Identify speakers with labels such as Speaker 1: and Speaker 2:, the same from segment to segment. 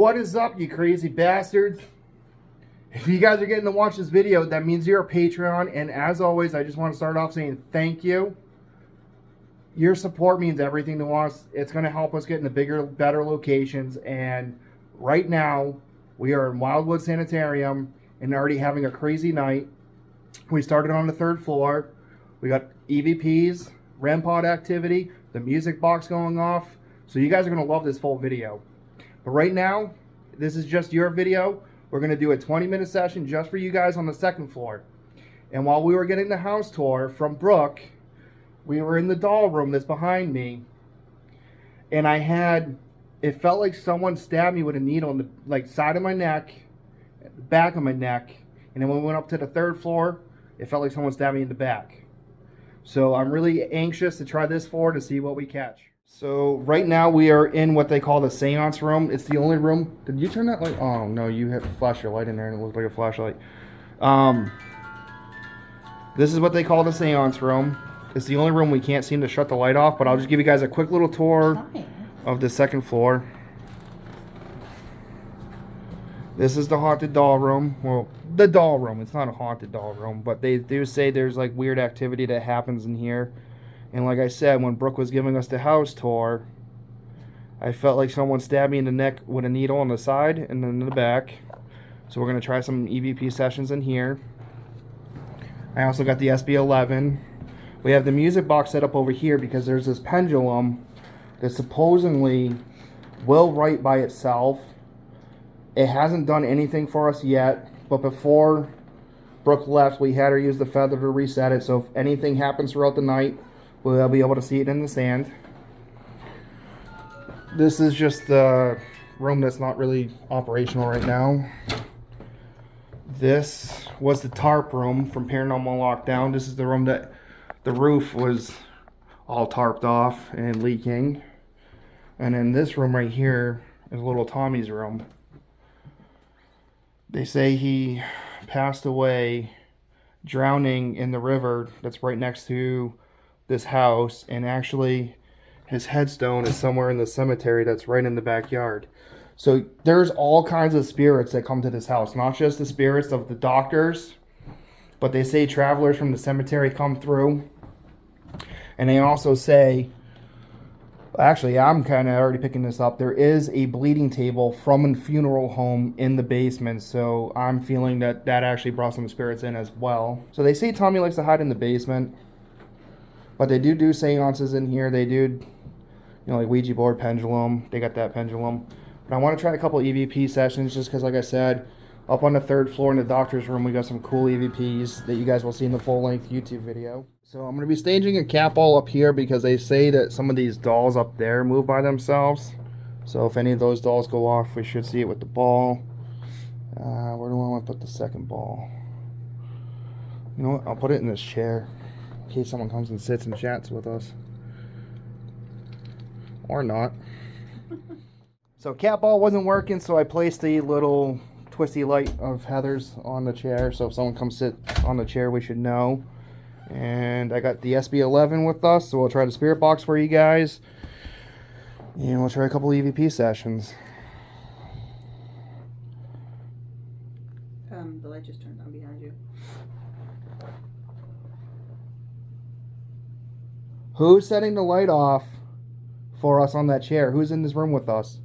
Speaker 1: What is up, you crazy bastards? If you guys are getting to watch this video, that means you're a Patreon, and as always, I just want to start off saying thank you. Your support means everything to us. It's going to help us get into bigger, better locations, and right now, we are in Wildwood Sanitarium and already having a crazy night. We started on the 3rd floor. We got EVPs, REM pod activity, the music box going off, so you guys are going to love this full video. But right now, this is just your video. We're going to do a 20-minute session just for you guys on the 2nd floor. And while we were getting the house tour from Brooke, we were in the doll room that's behind me. And it felt like someone stabbed me with a needle in the side of my neck, the back of my neck. And then when we went up to the 3rd floor, it felt like someone stabbed me in the back. So I'm really anxious to try this floor to see what we catch. So right now we are in what they call the seance room. It's the only room. Did you turn that light? Oh no, you have flashed your light in there and it looked like a flashlight. This is what they call the seance room. It's the only room we can't seem to shut the light off, but I'll just give you guys a quick little tour of the 2nd floor. This is the haunted doll room. Well, the doll room. It's not a haunted doll room, but they do say there's like weird activity that happens in here. And like I said, when Brooke was giving us the house tour, I felt like someone stabbed me in the neck with a needle on the side and then in the back. So we're going to try some EVP sessions in here. I also got the SB11. We have the music box set up over here because there's this pendulum that supposedly will write by itself. It hasn't done anything for us yet, but before Brooke left, we had her use the feather to reset it. So if anything happens throughout the night, we'll be able to see it in the sand. This is just the room that's not really operational right now. This was the tarp room from Paranormal Lockdown. This is the room that the roof was all tarped off and leaking. And then this room right here is little Tommy's room. They say he passed away drowning in the river that's right next to this house, and actually his headstone is somewhere in the cemetery that's right in the backyard. So there's all kinds of spirits that come to this house, not just the spirits of the doctors, but they say travelers from the cemetery come through. And they also say, actually I'm kind of already picking this up, there is a bleeding table from a funeral home in the basement, so I'm feeling that that actually brought some spirits in as well. So they say Tommy likes to hide in the basement. But they do seances in here. They do, like Ouija board, pendulum. They got that pendulum. But I want to try a couple EVP sessions just because, like I said, up on the 3rd floor in the doctor's room, we got some cool EVPs that you guys will see in the full-length YouTube video. So I'm going to be staging a cat ball up here because they say that some of these dolls up there move by themselves. So if any of those dolls go off, we should see it with the ball. Where do I want to put the 2nd ball? You know what? I'll put it in this chair. In case someone comes and sits and chats with us. Or not. So cat ball wasn't working, so I placed the little twisty light of Heather's on the chair. So if someone comes sit on the chair, we should know. And I got the SB11 with us, so we'll try the spirit box for you guys. And we'll try a couple EVP sessions.
Speaker 2: The light just turned on behind you.
Speaker 1: Who's setting the light off for us on that chair? Who's in this room with us?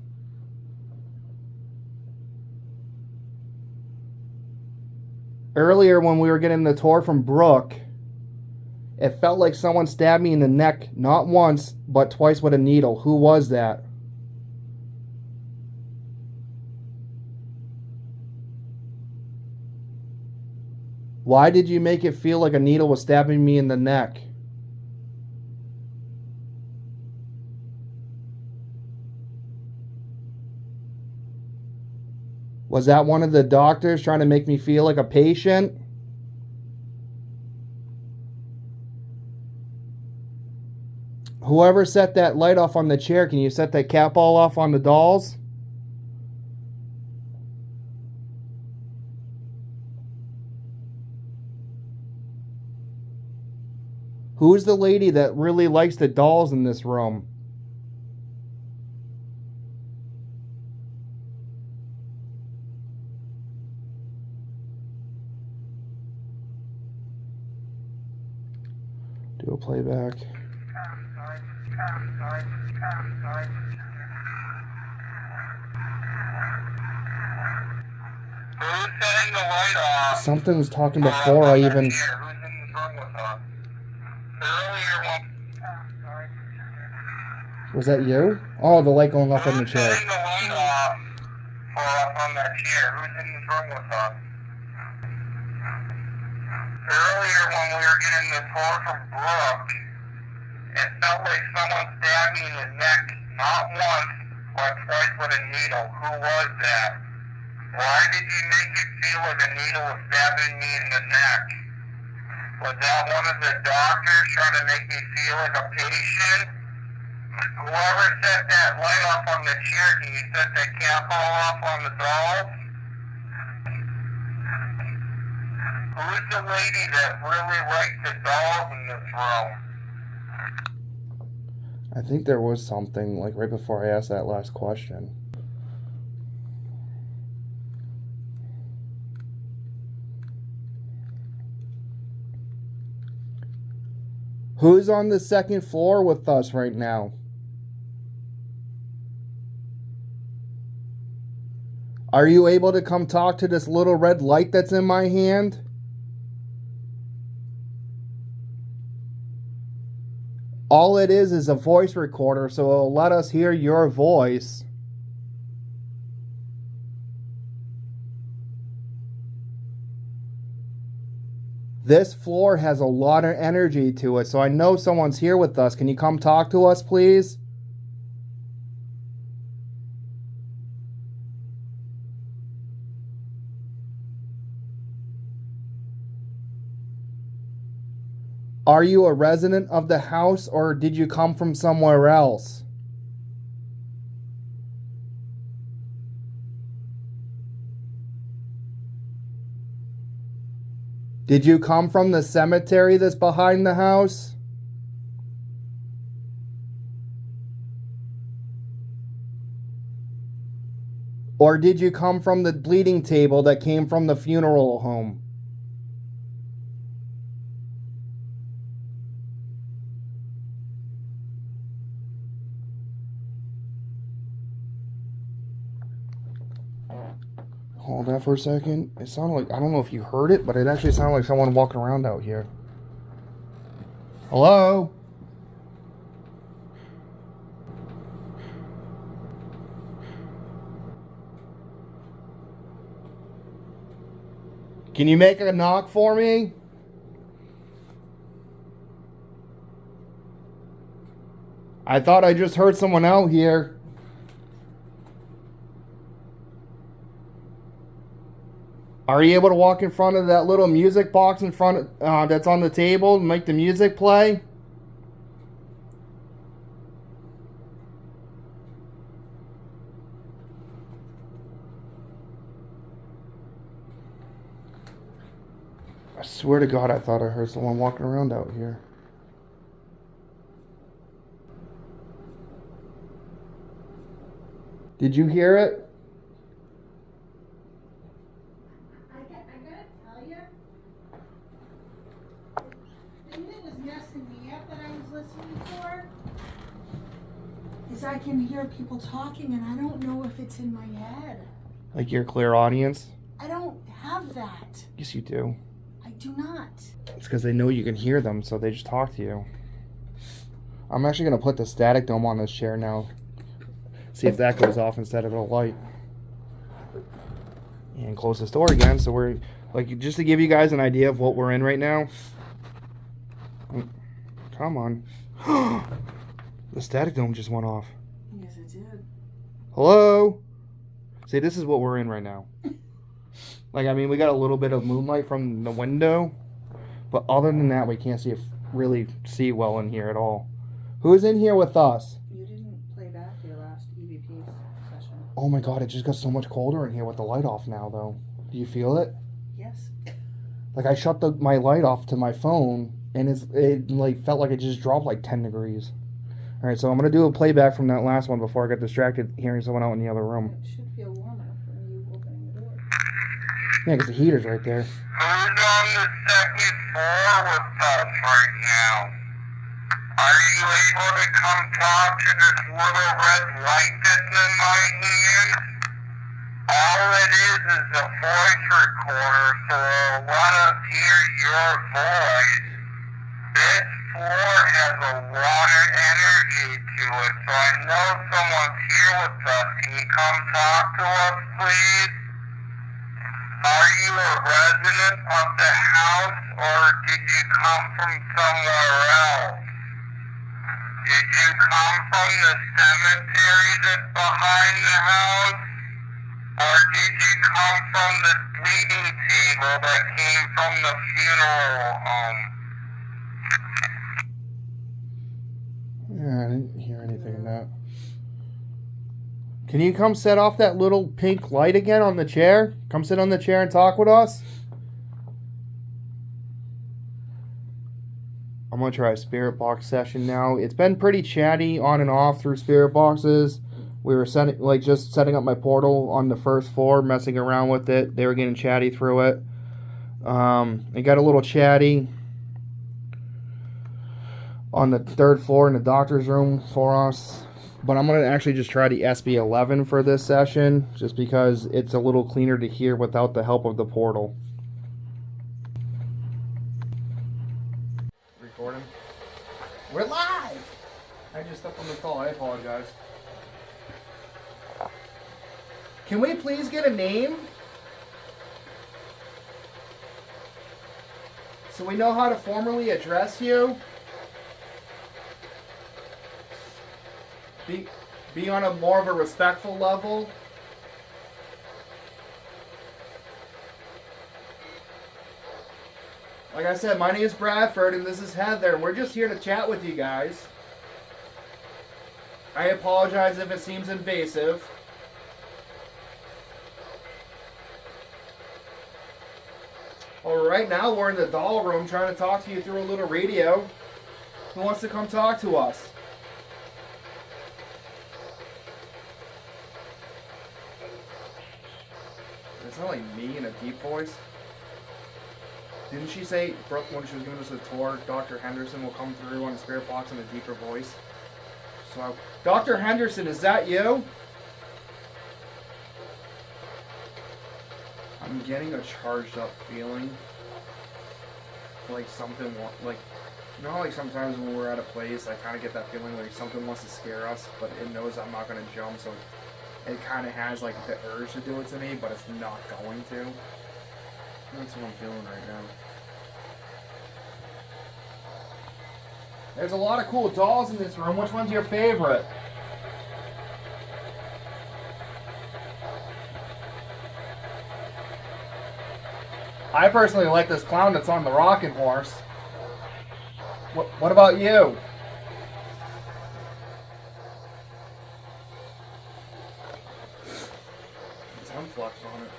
Speaker 1: Earlier when we were getting the tour from Brooke, it felt like someone stabbed me in the neck, not once, but twice with a needle. Who was that? Why did you make it feel like a needle was stabbing me in the neck? Was that one of the doctors trying to make me feel like a patient? Whoever set that light off on the chair, can you set that cat ball off on the dolls? Who's the lady that really likes the dolls in this room? Do a playback.
Speaker 3: Who's setting the light off?
Speaker 1: Something was talking before I even...
Speaker 3: Who's in this room with us? Earlier one.
Speaker 1: Was that you? Oh, the light going off on the
Speaker 3: Who's
Speaker 1: chair.
Speaker 3: setting the light off for us on that chair? Who's in this room with us? Earlier when we were getting the tour from Brooke, it felt like someone stabbed me in the neck, not once, but twice with a needle. Who was that? Why did you make it feel like a needle was stabbing me in the neck? Was that one of the doctors trying to make me feel like a patient? Whoever set that light off on the chair, can you set that cap off on the dolls? Who's the lady that really likes the dolls in this room?
Speaker 1: I think there was something, like, right before I asked that last question. Who's on the second floor with us right now? Are you able to come talk to this little red light that's in my hand? All it is a voice recorder, so it'll let us hear your voice. This floor has a lot of energy to it, so I know someone's here with us. Can you come talk to us, please? Are you a resident of the house, or did you come from somewhere else? Did you come from the cemetery that's behind the house? Or did you come from the bleeding table that came from the funeral home? Hold that for a second. It sounded like, I don't know if you heard it, but it actually sounded like someone walking around out here. Hello? Can you make a knock for me? I thought I just heard someone out here. Are you able to walk in front of that little music box in front of, that's on the table and make the music play? I swear to God, I thought I heard someone walking around out here. Did you hear it?
Speaker 4: I gotta tell you, the thing that was messing me up that I was listening for is I can hear people talking and I don't know if it's in my head.
Speaker 1: Like your clear audience?
Speaker 4: I don't have that.
Speaker 1: Yes, you do.
Speaker 4: I do not.
Speaker 1: It's because they know you can hear them, so they just talk to you. I'm actually going to put the static dome on this chair now. See if that goes off instead of a light. And close this door again, so we're, like, just to give you guys an idea of what we're in right now. Come on. The static dome just went off.
Speaker 4: Yes, it did.
Speaker 1: Hello? See, this is what we're in right now. Like, I mean, we got a little bit of moonlight from the window, but other than that, we can't really see well in here at all. Who's in here with us?
Speaker 2: You didn't play back your last EVP session.
Speaker 1: Oh my God, it just got so much colder in here with the light off now, though. Do you feel it?
Speaker 2: Yes.
Speaker 1: Like, I shut my light off to my phone, and it like felt like it just dropped like 10 degrees. All right, so I'm gonna do a playback from that last one before I get distracted hearing someone out in the other room.
Speaker 2: It should feel warmer from you opening the door.
Speaker 1: Yeah, because the heater's right there.
Speaker 3: Who's on the second floor with us right now? Are you able to come talk to this little red light that's in my hand? All it is a voice recorder, so it'll let us hear your voice. This floor has a lot of energy to it, so I know someone's here with us. Can you come talk to us, please? Are you a resident of the house, or did you come from somewhere else? Did you come from the cemetery that's behind the house? Or did you come from the bleeding table that came from the funeral home?
Speaker 1: Yeah, I didn't hear anything of that. Can you come set off that little pink light again on the chair? Come sit on the chair and talk with us? I'm going to try a spirit box session now. It's been pretty chatty on and off through spirit boxes. We were just setting up my portal on the first floor, messing around with it. They were getting chatty through it. It got a little chatty on the third floor in the doctor's room for us. But I'm going to actually just try the SB11 for this session, just because it's a little cleaner to hear without the help of the portal. Recording? We're live! I just stepped on the call. I apologize. Can we please get a name? So we know how to formally address you? Be on a more of a respectful level. Like I said, my name is Bradford and this is Heather. We're just here to chat with you guys. I apologize if it seems invasive. Well, right now we're in the doll room trying to talk to you through a little radio. Who wants to come talk to us? It's not like me in a deep voice. Didn't she say, Brooke, when she was giving us a tour, Dr. Henderson will come through on the spirit box in a deeper voice? So, Dr. Henderson, is that you? I'm getting a charged up feeling. Like something, like, you know how like sometimes when we're at a place, I kind of get that feeling like something wants to scare us, but it knows I'm not going to jump, so it kind of has like the urge to do it to me, but it's not going to. That's what I'm feeling right now. There's a lot of cool dolls in this room. Which one's your favorite? I personally like this clown that's on the rocking horse. What about you? It's unflux on it.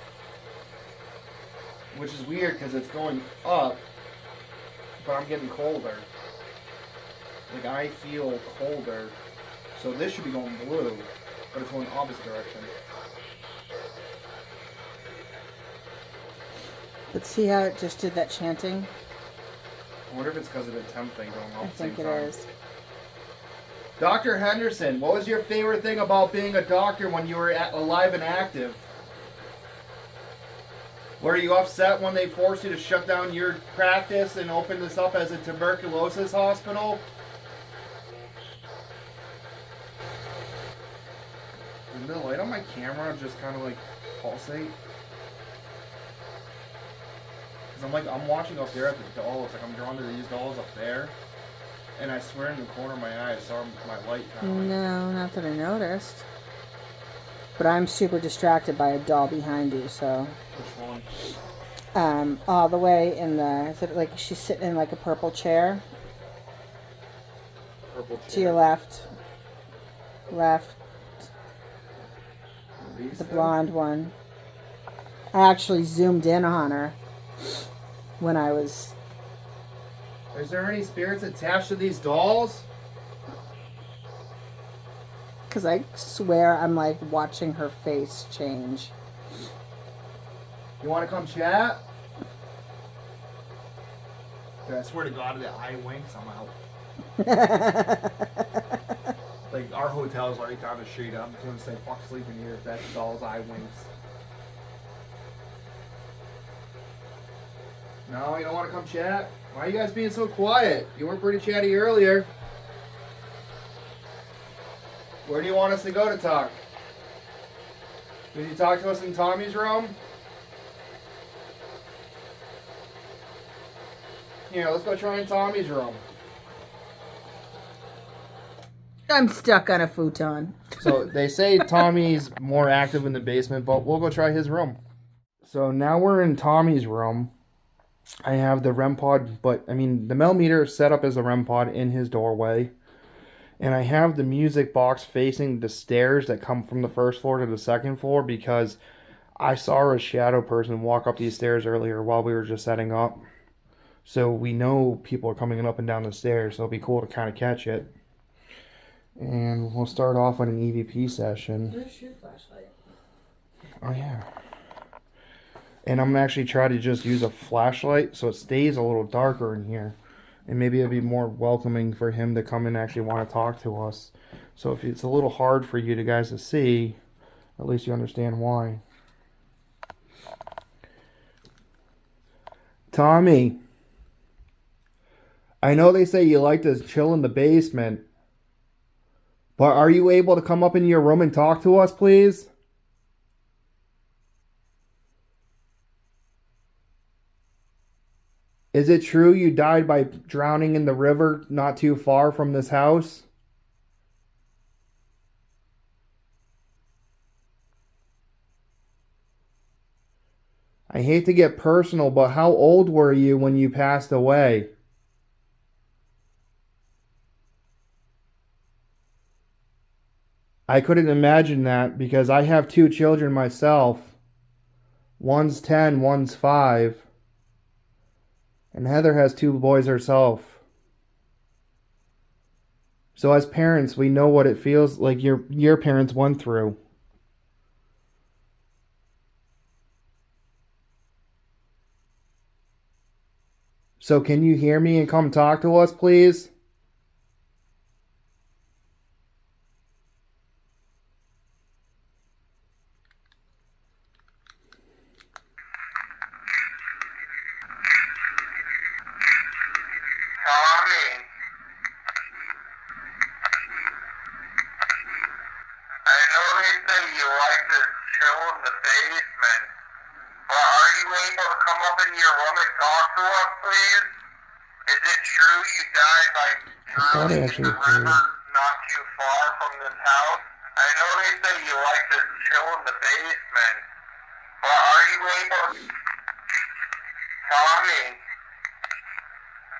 Speaker 1: Which is weird because it's going up, but I'm getting colder. Like I feel colder. So this should be going blue, but it's going opposite direction.
Speaker 4: But see how it just did that chanting?
Speaker 1: I wonder if it's because of the temp thing going on
Speaker 4: I
Speaker 1: at the same
Speaker 4: think it
Speaker 1: time.
Speaker 4: is.
Speaker 1: Dr. Henderson, what was your favorite thing about being a doctor when you were alive and active? Were you upset when they forced you to shut down your practice and open this up as a tuberculosis hospital? Did the light on my camera just kind of like pulsate? Because I'm watching up there at the dolls, like I'm drawn to these dolls up there. And I swear in the corner of my eye I saw my light kind of like...
Speaker 4: No, not that I noticed. But I'm super distracted by a doll behind you, so...
Speaker 1: Which one?
Speaker 4: All the way in the... Is it like she's sitting in like a purple chair?
Speaker 1: Purple chair.
Speaker 4: To your left. Left.
Speaker 1: These
Speaker 4: The
Speaker 1: two?
Speaker 4: blonde one. I actually zoomed in on her when I was...
Speaker 1: Is there any spirits attached to these dolls?
Speaker 4: Because I swear I'm like watching her face change.
Speaker 1: You want to come chat? Dude, I swear to God, the eye winks, I'm out. Like, our hotel's right down the street. I'm just gonna say, fuck sleeping here if that's Doll's eye winks. No, you don't want to come chat? Why are you guys being so quiet? You weren't pretty chatty earlier. Where do you want us to go to talk? Did you talk to us in Tommy's room? Here, let's go try in Tommy's room.
Speaker 4: I'm stuck on a futon.
Speaker 1: So they say Tommy's more active in the basement, but we'll go try his room. So now we're in Tommy's room. I have the REM pod, but I mean the millimeter is set up as a REM pod in his doorway. And I have the music box facing the stairs that come from the first floor to the second floor because I saw a shadow person walk up these stairs earlier while we were just setting up. So we know people are coming up and down the stairs, so it'll be cool to kind of catch it. And we'll start off with an EVP session.
Speaker 2: Where's your flashlight?
Speaker 1: Oh, yeah. And I'm going to actually try to just use a flashlight so it stays a little darker in here. And maybe it'll be more welcoming for him to come and actually want to talk to us. So if it's a little hard for you guys to see, at least you understand why. Tommy, I know they say you like to chill in the basement, but are you able to come up into your room and talk to us, please? Is it true you died by drowning in the river not too far from this house? I hate to get personal, but how old were you when you passed away? I couldn't imagine that because I have 2 children myself. One's 10, one's 5. And Heather has 2 boys herself. So as parents, we know what it feels like your parents went through. So can you hear me and come talk to us, please?
Speaker 3: Tommy, I know they say you like to chill in the basement, but are you able to come up in your room and talk to us, please? Is it true you died by drowning in the river not too far from this house? I know they say you like to chill in the basement, but are you able to... Tommy,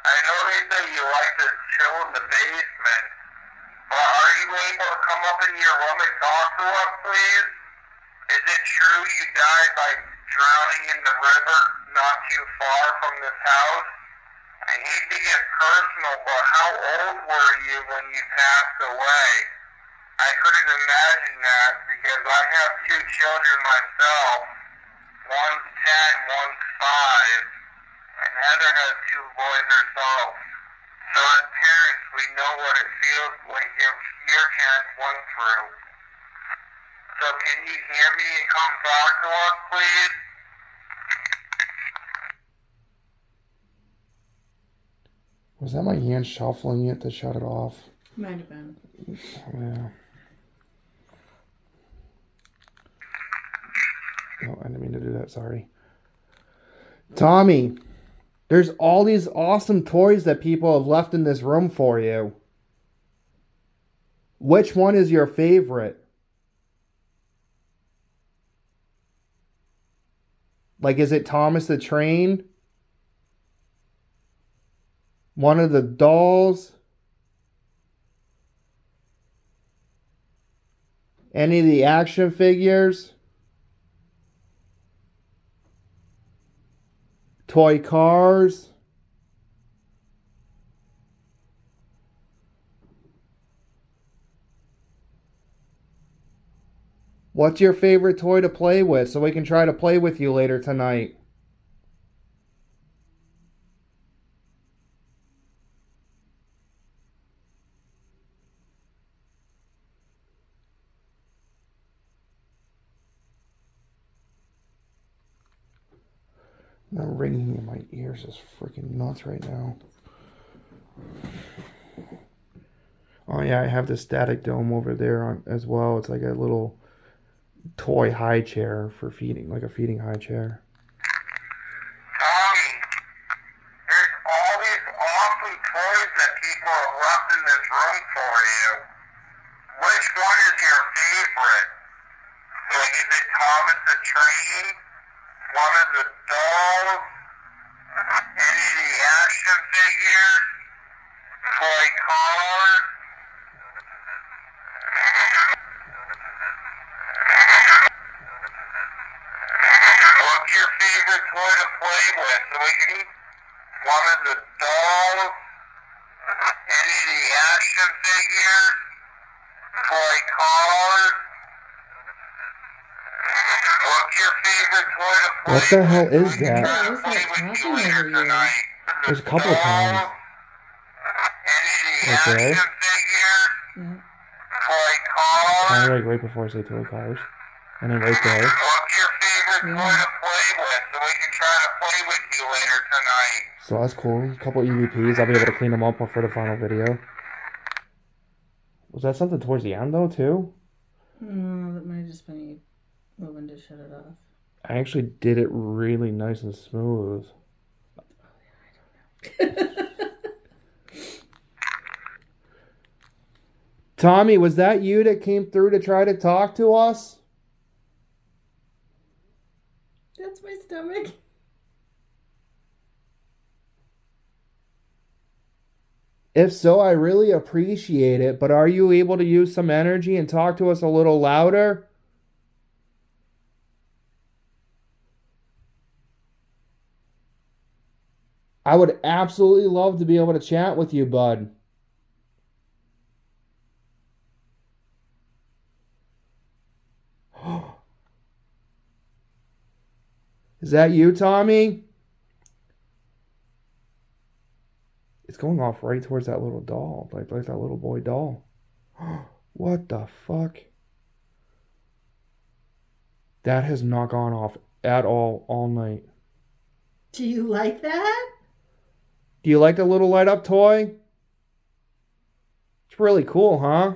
Speaker 3: I know they say you like to chill in the basement, but are you able to come up in your room and talk to us, please? Is it true you died by drowning in the river not too far from this house? I hate to get personal, but how old were you when you passed away? I couldn't imagine that because I have 2 children myself. One's 10, one's 5. And Heather has 2 boys herself. So as parents, we know what it feels like your parents went through. So can you hear me and come talk to us, please?
Speaker 1: Was that my hand shuffling it to shut it off?
Speaker 2: Might have been.
Speaker 1: Yeah. No, I didn't mean to do that, sorry. Tommy, there's all these awesome toys that people have left in this room for you. Which one is your favorite? Like, is it Thomas the Train? One of the dolls? Any of the action figures? Toy cars? What's your favorite toy to play with so we can try to play with you later tonight? I'm ringing in my ears is freaking nuts right now. Oh yeah, I have the static dome over there as well. It's like a little toy high chair for feeding, like a feeding high chair.
Speaker 3: Tommy, there's all these awesome toys that people have left in this room for you. Which one is your favorite? Like, is it Thomas the Train? One of the dolls? Any of the action figures? Toy cars? What's your favorite toy to play with? So we can one of the dolls? Any of the action figures? Toy cars? What's your favorite toy to play
Speaker 1: What the hell is
Speaker 3: with?
Speaker 1: that?
Speaker 2: What is that
Speaker 3: Play with
Speaker 2: talking
Speaker 3: you later
Speaker 2: over you?
Speaker 3: tonight.
Speaker 1: There's a couple of times.
Speaker 3: Any of the
Speaker 1: Right there.
Speaker 3: action figures?
Speaker 2: Yeah.
Speaker 3: Toy cars?
Speaker 1: Kind of like right before I say toy cars. And then right there.
Speaker 3: What's your favorite toy
Speaker 2: Yeah.
Speaker 3: to play with so we can try to play with you later tonight?
Speaker 1: So that's cool. A couple EVPs. I'll be able to clean them up for the final video. Was that something towards the end though too?
Speaker 2: No, that might have just been you moving to shut it off.
Speaker 1: I actually did it really nice and smooth. Tommy, was that you that came through to try to talk to us?
Speaker 2: That's my stomach.
Speaker 1: If so, I really appreciate it, but are you able to use some energy and talk to us a little louder? I would absolutely love to be able to chat with you, bud. Is that you, Tommy? It's going off right towards that little doll, like that little boy doll. What the fuck? That has not gone off at all night.
Speaker 2: Do you like that?
Speaker 1: Do you like the little light up toy? It's really cool, huh?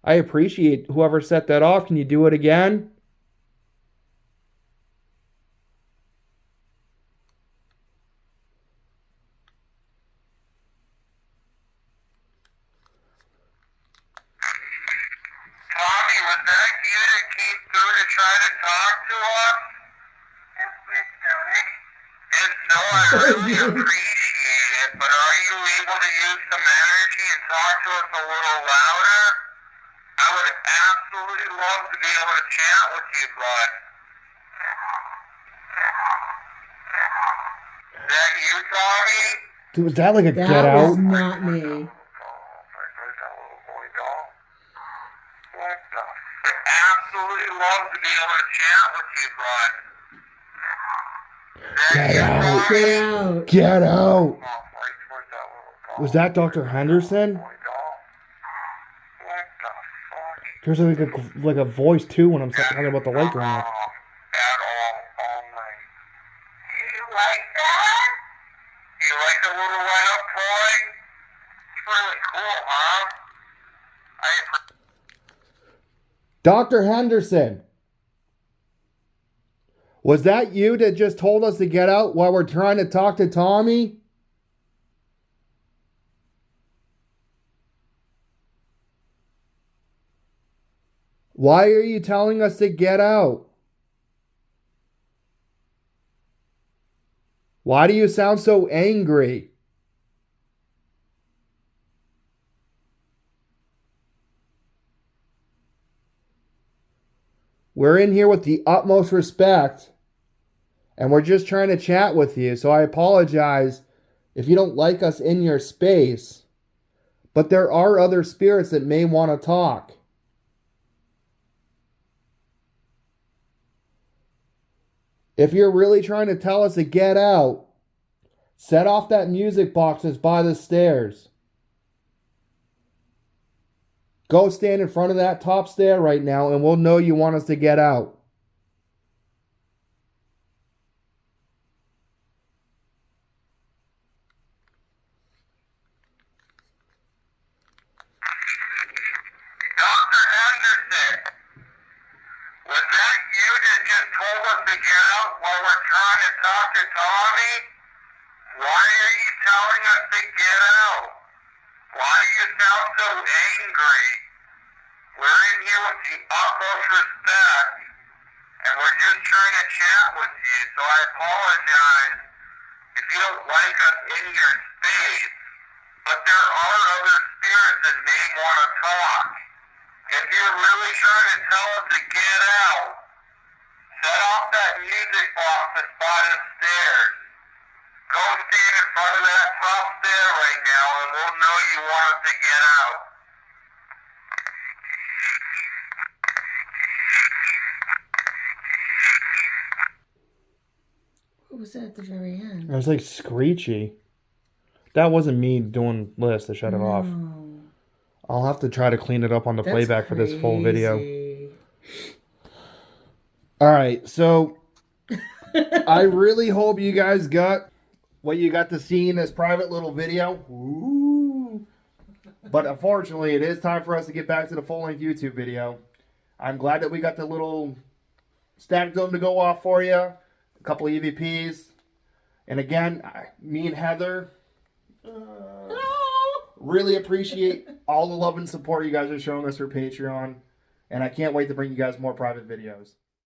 Speaker 1: I appreciate whoever set that off. Can you do it again?
Speaker 3: Tommy, was that you that came through to try to talk to us? If so, I really appreciate it, but are you able to use some energy and talk to us a little louder? I would absolutely love to be able to chat with you, bud. Is that you, Tommy?
Speaker 1: Dude, was that like a
Speaker 2: That
Speaker 1: get
Speaker 2: was
Speaker 1: out?
Speaker 2: not me.
Speaker 3: There's that little boy doll. What the? I'd absolutely love to be able to chat with you, bud.
Speaker 1: Get out.
Speaker 2: Get out.
Speaker 1: Get out!
Speaker 3: Right towards that little doll.
Speaker 1: Was that Dr. Henderson?
Speaker 3: Boy doll. What the fuck?
Speaker 1: There's like a voice too when I'm talking about the light going off.
Speaker 3: At all night. You like that? You like the little light up toy? It's really cool, huh?
Speaker 1: Dr. Henderson! Was that you that just told us to get out while we're trying to talk to Tommy? Why are you telling us to get out? Why do you sound so angry? We're in here with the utmost respect, and we're just trying to chat with you, so I apologize if you don't like us in your space, but there are other spirits that may want to talk. If you're really trying to tell us to get out, set off that music box that's by the stairs. Go stand in front of that top stair right now and we'll know you want us to get out.
Speaker 3: Why are you telling us to get out? Why do you sound so angry? We're in here with the utmost respect, and we're just trying to chat with you, so I apologize if you don't like us in your space, but there are other spirits that may want to talk. If you're really trying to tell us to get out, set off that music box that's by the stairs. Go stand in front of that top stair right now, and we'll know you want us to get out.
Speaker 2: What was that at the very end?
Speaker 1: It was like screechy. That wasn't me doing this to shut it off.
Speaker 2: No.
Speaker 1: I'll have to try to clean it up on the
Speaker 2: That's
Speaker 1: playback for this full video.
Speaker 2: crazy.
Speaker 1: All right, so I really hope you guys got what you got to see in this private little video. Ooh. But unfortunately, it is time for us to get back to the full-length YouTube video. I'm glad that we got the little stack dome to go off for you. A couple of EVPs. And again, me and Heather really appreciate all the love and support you guys are showing us through Patreon. And I can't wait to bring you guys more private videos.